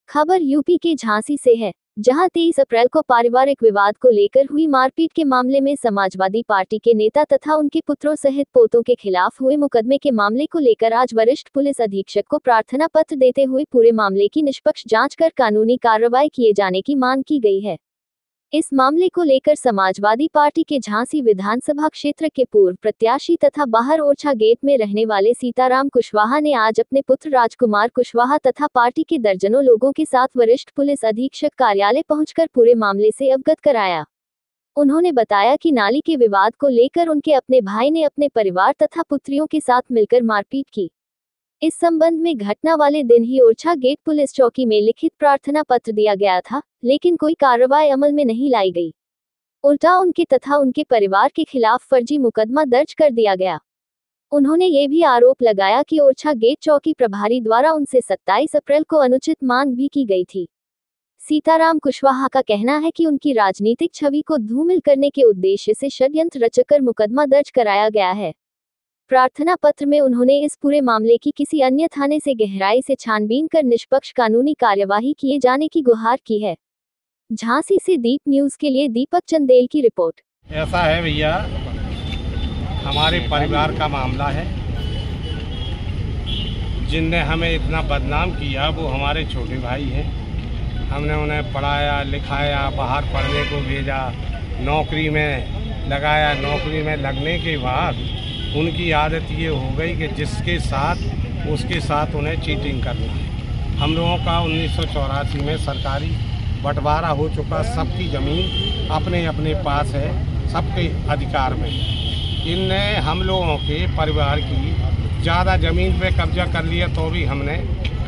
खबर यूपी के झांसी से है, जहां 23 अप्रैल को पारिवारिक विवाद को लेकर हुई मारपीट के मामले में समाजवादी पार्टी के नेता तथा उनके पुत्रों सहित पोतों के खिलाफ हुए मुकदमे के मामले को लेकर आज वरिष्ठ पुलिस अधीक्षक को प्रार्थना पत्र देते हुए पूरे मामले की निष्पक्ष जांच कर कानूनी कार्रवाई किए जाने की मांग की गई है। इस मामले को लेकर समाजवादी पार्टी के झांसी विधानसभा क्षेत्र के पूर्व प्रत्याशी तथा बाहर ओरछा गेट में रहने वाले सीताराम कुशवाहा ने आज अपने पुत्र राजकुमार कुशवाहा तथा पार्टी के दर्जनों लोगों के साथ वरिष्ठ पुलिस अधीक्षक कार्यालय पहुंचकर पूरे मामले से अवगत कराया। उन्होंने बताया कि नाली के विवाद को लेकर उनके अपने भाई ने अपने परिवार तथा पुत्रियों के साथ मिलकर मारपीट की। इस संबंध में घटना वाले दिन ही ओरछा गेट पुलिस चौकी में लिखित प्रार्थना पत्र दिया गया था, लेकिन कोई कार्रवाई अमल में नहीं लाई गई। उल्टा उनके तथा उनके परिवार के खिलाफ फर्जी मुकदमा दर्ज कर दिया गया। उन्होंने ये भी आरोप लगाया कि ओरछा गेट चौकी प्रभारी द्वारा उनसे 27 अप्रैल को अनुचित मांग भी की गई थी। सीताराम कुशवाहा का कहना है कि उनकी राजनीतिक छवि को धूमिल करने के उद्देश्य से षड्यंत्र रचकर मुकदमा दर्ज कराया गया है। प्रार्थना पत्र में उन्होंने इस पूरे मामले की किसी अन्य थाने से गहराई से छानबीन कर निष्पक्ष कानूनी कार्यवाही किए जाने की गुहार की है। झांसी से दीप न्यूज के लिए दीपक चंदेल की रिपोर्ट। ऐसा है भैया, हमारे परिवार का मामला है। जिनने हमें इतना बदनाम किया वो हमारे छोटे भाई हैं। हमने उन्हें पढ़ाया लिखाया, बाहर पढ़ने को भेजा, नौकरी में लगाया। नौकरी में लगने के बाद उनकी आदत ये हो गई कि जिसके साथ उसके साथ उन्हें चीटिंग करना है। हम लोगों का 1984 में सरकारी बंटवारा हो चुका, सबकी ज़मीन अपने अपने पास है, सबके अधिकार में। इनने हम लोगों के परिवार की ज़्यादा ज़मीन पे कब्जा कर लिया तो भी हमने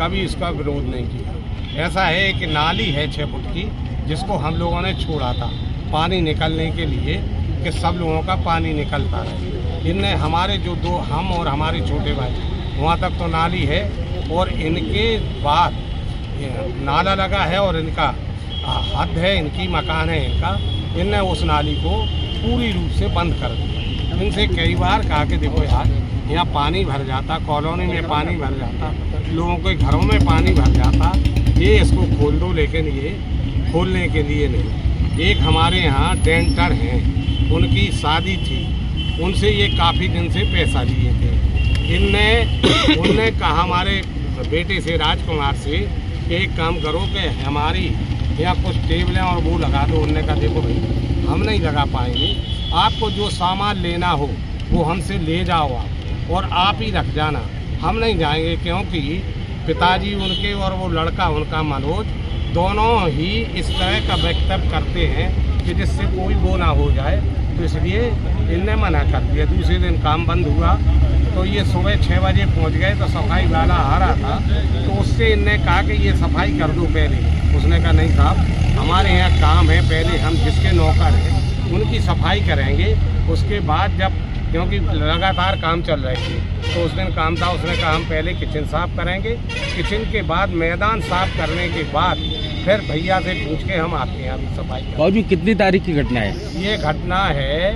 कभी इसका विरोध नहीं किया। ऐसा है कि नाली है 6 फुट की, जिसको हम लोगों ने छोड़ा था पानी निकलने के लिए कि सब लोगों का पानी निकलता रहे। इनने हमारे जो दो हम और हमारे छोटे भाई, वहाँ तक तो नाली है और इनके बाद नाला लगा है और इनका हद है, इनकी मकान है इनका। इनने उस नाली को पूरी रूप से बंद कर दिया। इनसे कई बार कहा कि देखो यार, यहाँ पानी भर जाता, कॉलोनी में पानी भर जाता, लोगों के घरों में पानी भर जाता, ये इसको खोल दो, लेकिन ये खोलने के लिए नहीं। एक हमारे यहाँ डेंटर हैं, उनकी शादी थी, उनसे ये काफ़ी दिन से पैसा लिए थे। उनने कहा हमारे बेटे से, राजकुमार से, कि एक काम करो कि हमारी यहाँ कुछ टेबलें और वो लगा दो। उनने कहा देखो भाई, हम नहीं लगा पाएंगे, आपको जो सामान लेना हो वो हमसे ले जाओ आप, और आप ही रख जाना, हम नहीं जाएंगे। क्योंकि पिताजी उनके और वो लड़का उनका मनोज दोनों ही इस तरह का वक्तव्य करते हैं कि जिससे कोई वो ना हो जाए, तो इसलिए इनने मना कर दिया। दूसरे दिन काम बंद हुआ तो ये सुबह 6 बजे पहुंच गए तो सफाई वाला आ रहा था, तो उससे इनने कहा कि ये सफाई कर दो पहले। उसने कहा नहीं साहब, हमारे यहाँ काम है, पहले हम जिसके नौकर हैं उनकी सफाई करेंगे, उसके बाद जब, क्योंकि लगातार काम चल रहे थे तो उस दिन काम था। उसने कहा हम पहले किचन साफ़ करेंगे, किचन के बाद मैदान साफ़ करने के बाद फिर भैया से पूछ के हम आपके यहाँ भी सफाई करेंगे। बाबू, कितनी तारीख की घटना है? ये घटना है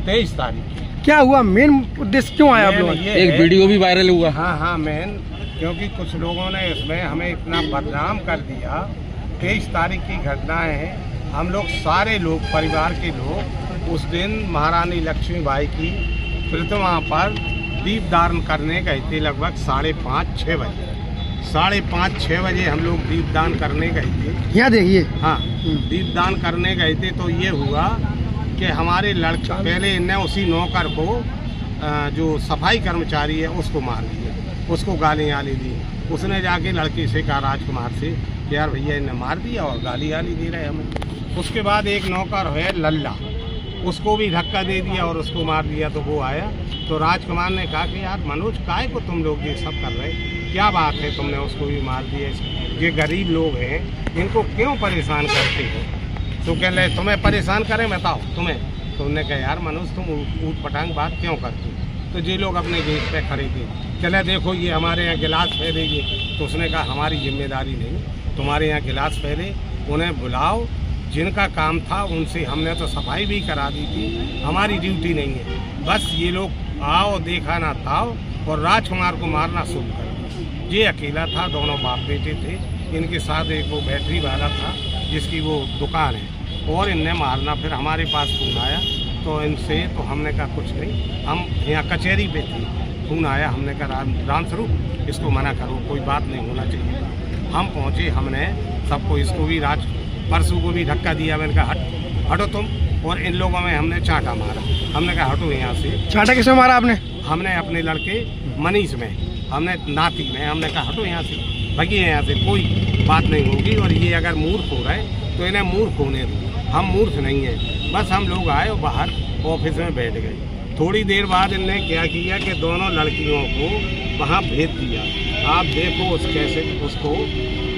23 तारीख की। क्या हुआ, मेन उद्देश्य क्यों आया आप लोग? एक वीडियो भी वायरल हुआ। हाँ, मेन क्योंकि कुछ लोगों ने इसमें हमें इतना बदनाम कर दिया। 23 तारीख की घटना है। हम लोग सारे लोग, परिवार के लोग, उस दिन महारानी लक्ष्मीबाई की प्रतिमा पर दीपदान करने गए थे। लगभग 5:30-6 बजे, 5:30-6 बजे हम लोग दीपदान करने गए थे। यहाँ देखिए। हाँ, दीपदान करने गए थे तो ये हुआ कि हमारे लड़का, पहले इनने उसी नौकर को, जो सफाई कर्मचारी है, उसको मार दिया, उसको गाली दी। उसने जाके लड़के से कहा, राजकुमार से, कि यार भैया इन्हें मार दिया और गाली दे रहे हमें। उसके बाद एक नौकर है लल्ला, उसको भी धक्का दे दिया और उसको मार दिया। तो वो आया तो राजकुमार ने कहा कि यार मनोज, काहे को तुम लोग ये सब कर रहे, क्या बात है, तुमने उसको भी मार दिया। ये गरीब लोग हैं, इनको क्यों परेशान करते हो? तो कह रहे तुम्हें परेशान करें, बताओ तुम्हें। तो उन्होंने कहा यार मनोज, तुम ऊट पटांग बात क्यों करते हो? तो ये लोग अपने गेट पे खड़े थे, चले देखो ये हमारे यहाँ गिलास फैलेगी। तो उसने कहा हमारी जिम्मेदारी नहीं, तुम्हारे यहाँ गिलास फैले, उन्हें बुलाओ, जिनका काम था उनसे, हमने तो सफाई भी करा दी थी, हमारी ड्यूटी नहीं है। बस ये लोग आओ, देखा ना ताओ, और राजकुमार को मारना शुरू कर दिया। ये अकेला था, दोनों बाप बेटे थे। इनके साथ एक वो बैटरी वाला था जिसकी वो दुकान है, और इनने मारना। फिर हमारे पास फोन आया तो इनसे तो हमने कहा कुछ नहीं, हम यहाँ कचहरी पे थे, फोन आया, हमने कहा राम स्वरूप इसको मना करो, कोई बात नहीं होना चाहिए। हम पहुँचे, हमने सबको, इसको भी परसों को भी धक्का दिया, मैंने कहा हटो तुम, और इन लोगों में हमने चांटा मारा। हमने कहा हटो यहाँ से। चांटा किसमें मारा आपने? हमने अपने लड़के मनीष में, हमने नाती में, हमने कहा हटो यहाँ से, भगिए यहाँ से, कोई बात नहीं होगी। और ये अगर मूर्ख हो रहे तो इन्हें मूर्ख होने दो, हम मूर्ख नहीं है। बस हम लोग आए और बाहर ऑफिस में बैठ गए। थोड़ी देर बाद इनने क्या किया कि दोनों लड़कियों को वहाँ भेज दिया। आप देखो उसको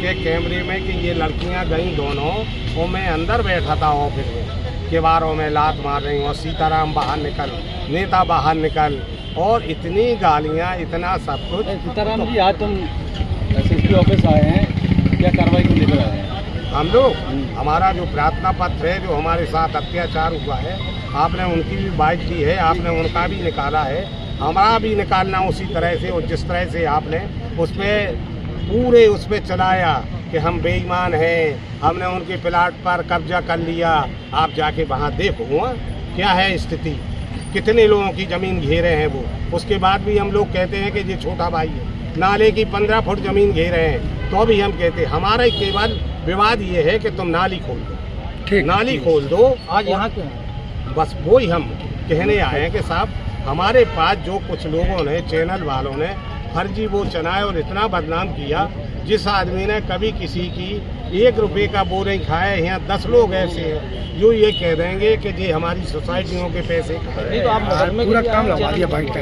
के कैमरे में कि ये लड़कियाँ गई दोनों, और मैं अंदर बैठा था ऑफिस में, केवारों में लात मार रही, और सीताराम बाहर निकल, नेता बाहर निकल, और इतनी गालियाँ, इतना सब कुछ। सीताराम जी, आज तुम एसएसपी ऑफिस आए हैं, क्या कार्रवाई को लेकर आए हैं? हम लोग, हमारा जो प्रार्थना पत्र है, जो हमारे साथ अत्याचार हुआ है, आपने उनकी भी बाइट दी है, आपने उनका भी निकाला है, हमारा भी निकालना उसी तरह से। और जिस तरह से आपने उस पर चलाया कि हम बेईमान हैं, हमने उनके प्लाट पर कब्जा कर लिया। आप जाके वहाँ देखो क्या है स्थिति, कितने लोगों की ज़मीन घेरे हैं वो। उसके बाद भी हम लोग कहते हैं कि ये छोटा भाई है, नाले की 15 फुट ज़मीन घेरे हैं, तो भी हम कहते हैं हमारा केवल विवाद ये है कि तुम नाली खोल दो, नाली खोल दो। आज यहाँ क्यों? बस वही हम कहने आए हैं कि साहब, हमारे पास जो कुछ लोगों ने, चैनल वालों ने फर्जी वो चलाए और इतना बदनाम किया, जिस आदमी ने कभी किसी की 1 रुपये का वो नहीं खाया। यहाँ 10 लोग ऐसे हैं जो ये कह देंगे कि ये हमारी सोसाइटियों के पैसे खाए। पूरा काम लगा दिया बाइक का।